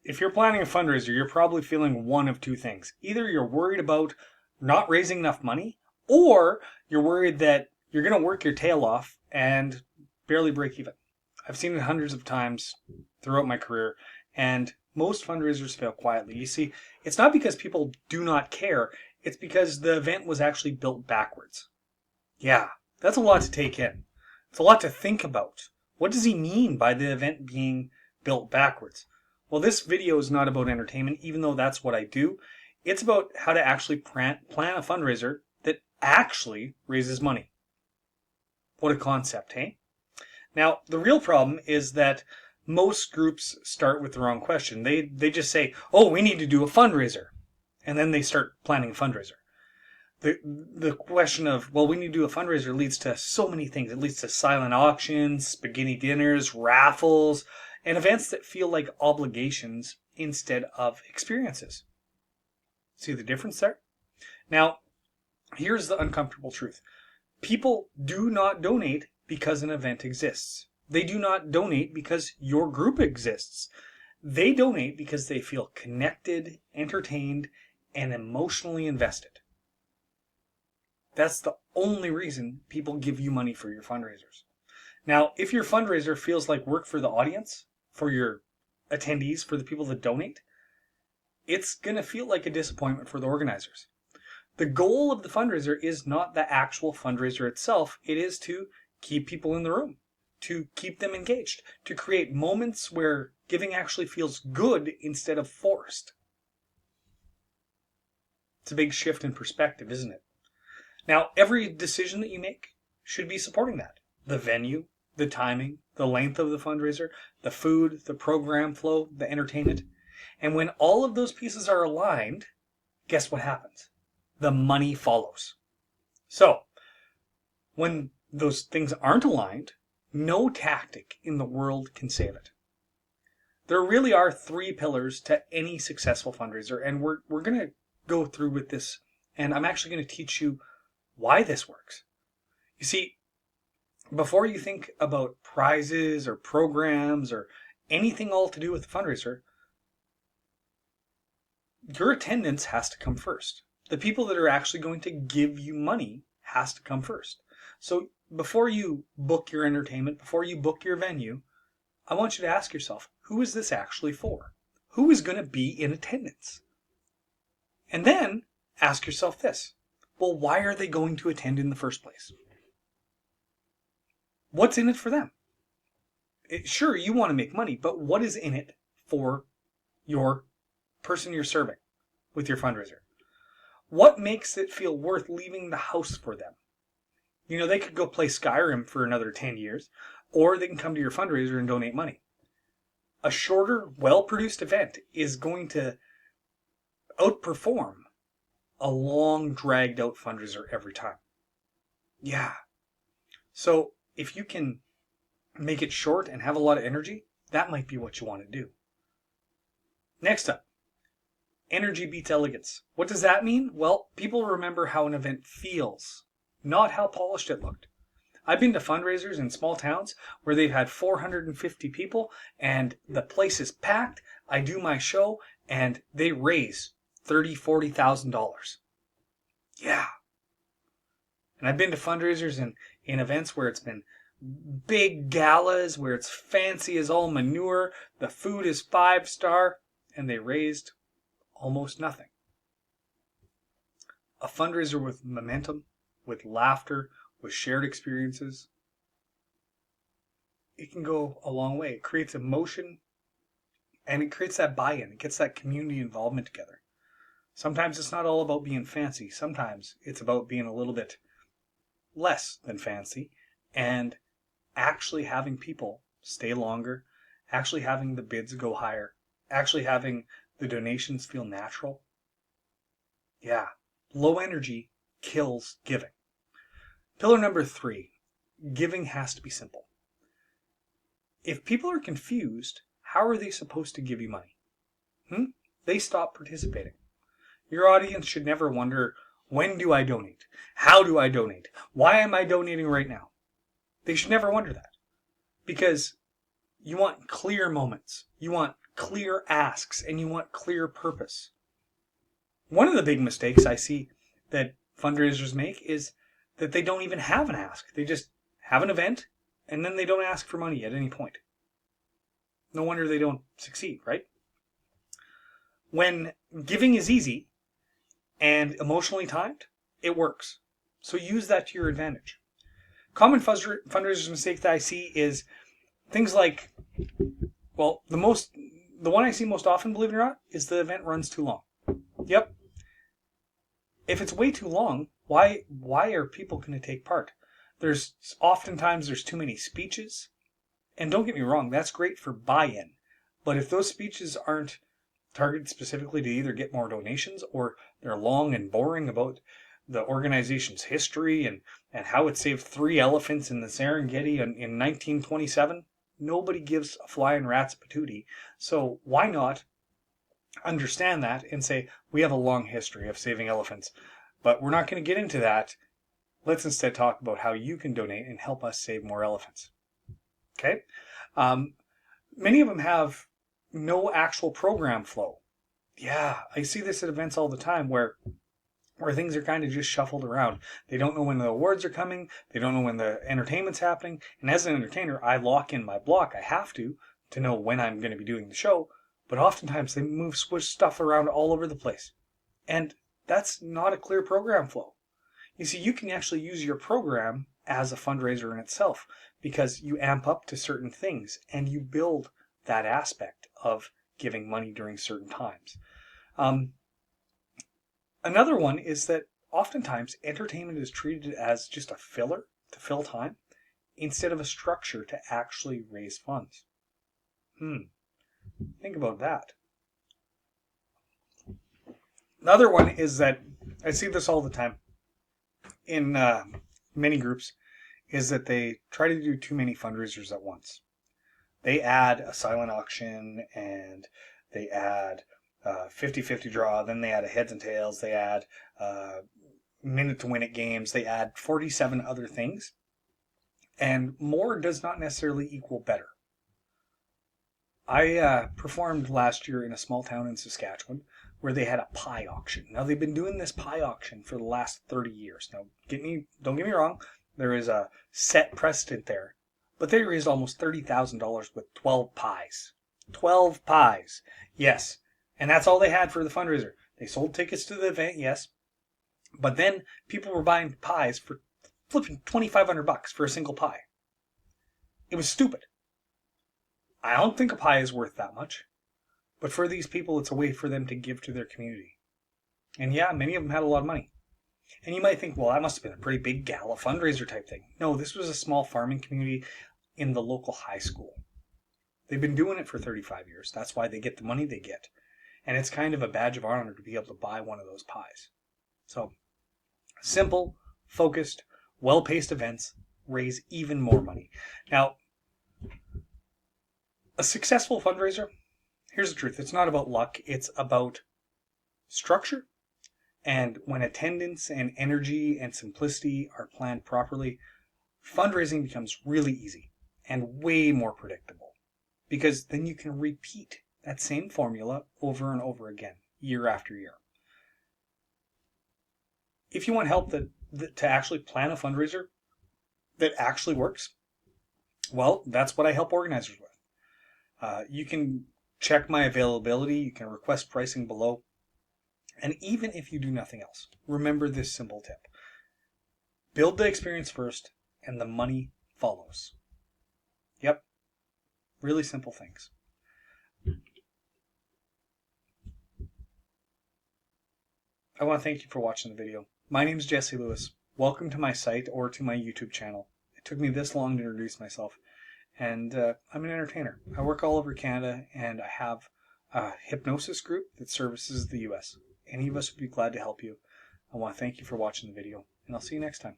if you're planning a fundraiser, you're probably feeling one of two things. Either you're worried about not raising enough money, or you're worried that you're going to work your tail off and barely break even. I've seen it hundreds of times throughout my career, and most fundraisers fail quietly. You see, it's not because people do not care, it's because the event was actually built backwards. Yeah, that's a lot to take in. It's a lot to think about. What does he mean by the event being built backwards? Well, this video is not about entertainment, even though that's what I do. It's about how to actually plan a fundraiser that actually raises money. What a concept, hey? Now, the real problem is that most groups start with the wrong question. They just say, oh, we need to do a fundraiser. And then they start planning a fundraiser. The question of, well, we need to do a fundraiser leads to so many things. It leads to silent auctions, spaghetti dinners, raffles, and events that feel like obligations instead of experiences. See the difference there? Now, here's the uncomfortable truth. People do not donate because an event exists. They do not donate because your group exists. They donate because they feel connected, entertained, and emotionally invested. That's the only reason people give you money for your fundraisers. Now, if your fundraiser feels like work for the audience, for your attendees, for the people that donate, it's going to feel like a disappointment for the organizers. The goal of the fundraiser is not the actual fundraiser itself. It is to keep people in the room, to keep them engaged, to create moments where giving actually feels good instead of forced. It's a big shift in perspective, isn't it? Now, every decision that you make should be supporting that. The venue, the timing, the length of the fundraiser, the food, the program flow, the entertainment. And when all of those pieces are aligned, guess what happens? The money follows. So, when those things aren't aligned, no tactic in the world can save it. There really are three pillars to any successful fundraiser, and we're going to go through with this, and I'm actually going to teach you why this works. You see, before you think about prizes or programs or anything all to do with the fundraiser, your attendance has to come first. The people that are actually going to give you money has to come first. So before you book your entertainment, before you book your venue, I want you to ask yourself, who is this actually for? Who is going to be in attendance? And then ask yourself this. Well, why are they going to attend in the first place? What's in it for them? Sure, you want to make money, but what is in it for your person you're serving with your fundraiser? What makes it feel worth leaving the house for them? You know, they could go play Skyrim for another 10 years, or they can come to your fundraiser and donate money. A shorter, well-produced event is going to outperform a long, dragged-out fundraiser every time. Yeah. So if you can make it short and have a lot of energy, that might be what you want to do. Next up, energy beats elegance. What does that mean? Well, people remember how an event feels, not how polished it looked. I've been to fundraisers in small towns where they've had 450 people and the place is packed. I do my show and they raise $30,000, $40,000. Yeah. And I've been to fundraisers in events where it's been big galas, where it's fancy as all manure, the food is 5-star, and they raised almost nothing. A fundraiser with momentum, with laughter, with shared experiences, it can go a long way. It creates emotion, and it creates that buy-in. It gets that community involvement together. Sometimes it's not all about being fancy. Sometimes it's about being a little bit less than fancy and actually having people stay longer, actually having the bids go higher, actually having the donations feel natural. Yeah, low energy kills giving. Pillar number 3, giving has to be simple. If people are confused, how are they supposed to give you money? They stop participating. Your audience should never wonder, when do I donate? How do I donate? Why am I donating right now? They should never wonder that. Because you want clear moments. You want clear asks and you want clear purpose. One of the big mistakes I see that fundraisers make is that they don't even have an ask. They just have an event and then they don't ask for money at any point. No wonder they don't succeed, right? When giving is easy and emotionally timed, it works. So use that to your advantage. Common fundraisers mistake that I see is things like, well, the one I see most often, believe it or not, is the event runs too long. Yep. If it's way too long, why are people going to take part? Oftentimes there's too many speeches. And don't get me wrong, that's great for buy-in. But if those speeches aren't targeted specifically to either get more donations or they're long and boring about the organization's history and how it saved 3 elephants in the Serengeti in 1927, nobody gives a flying rat's patootie. So why not understand that and say, we have a long history of saving elephants, but we're not going to get into that. Let's instead talk about how you can donate and help us save more elephants. Okay? Many of them have no actual program flow. Yeah, I see this at events all the time where things are kind of just shuffled around. They don't know when the awards are coming. They don't know when the entertainment's happening. And as an entertainer, I lock in my block. I have to know when I'm going to be doing the show. But oftentimes they switch stuff around all over the place. And that's not a clear program flow. You see, you can actually use your program as a fundraiser in itself because you amp up to certain things and you build that aspect of giving money during certain times. Another one is that oftentimes entertainment is treated as just a filler to fill time instead of a structure to actually raise funds. Think about that. Another one is that I see this all the time in many groups, is that they try to do too many fundraisers at once. They add a silent auction and they add 50-50 draw, then they add a heads and tails, they add minute to win it games, they add 47 other things. And more does not necessarily equal better. I performed last year in a small town in Saskatchewan where they had a pie auction. Now they've been doing this pie auction for the last 30 years. Now don't get me wrong, there is a set precedent there, but they raised almost $30,000 with 12 pies. 12 pies. Yes. And that's all they had for the fundraiser. They sold tickets to the event, yes. But then people were buying pies for flipping $2,500 for a single pie. It was stupid. I don't think a pie is worth that much. But for these people, it's a way for them to give to their community. And yeah, many of them had a lot of money. And you might think, well, that must have been a pretty big gala fundraiser type thing. No, this was a small farming community in the local high school. They've been doing it for 35 years. That's why they get the money they get. And it's kind of a badge of honor to be able to buy one of those pies. So, simple, focused, well-paced events raise even more money. Now, a successful fundraiser, here's the truth. It's not about luck. It's about structure. And when attendance and energy and simplicity are planned properly, fundraising becomes really easy and way more predictable. Because then you can repeat that same formula over and over again, year after year. If you want help to actually plan a fundraiser that actually works, well, that's what I help organizers with. You can check my availability. You can request pricing below. And even if you do nothing else, remember this simple tip. Build the experience first, and the money follows. Yep. Really simple things. I want to thank you for watching the video. My name is Jesse Lewis. Welcome to my site or to my YouTube channel. It took me this long to introduce myself. And I'm an entertainer. I work all over Canada, and I have a hypnosis group that services the US. Any of us would be glad to help you. I want to thank you for watching the video, and I'll see you next time.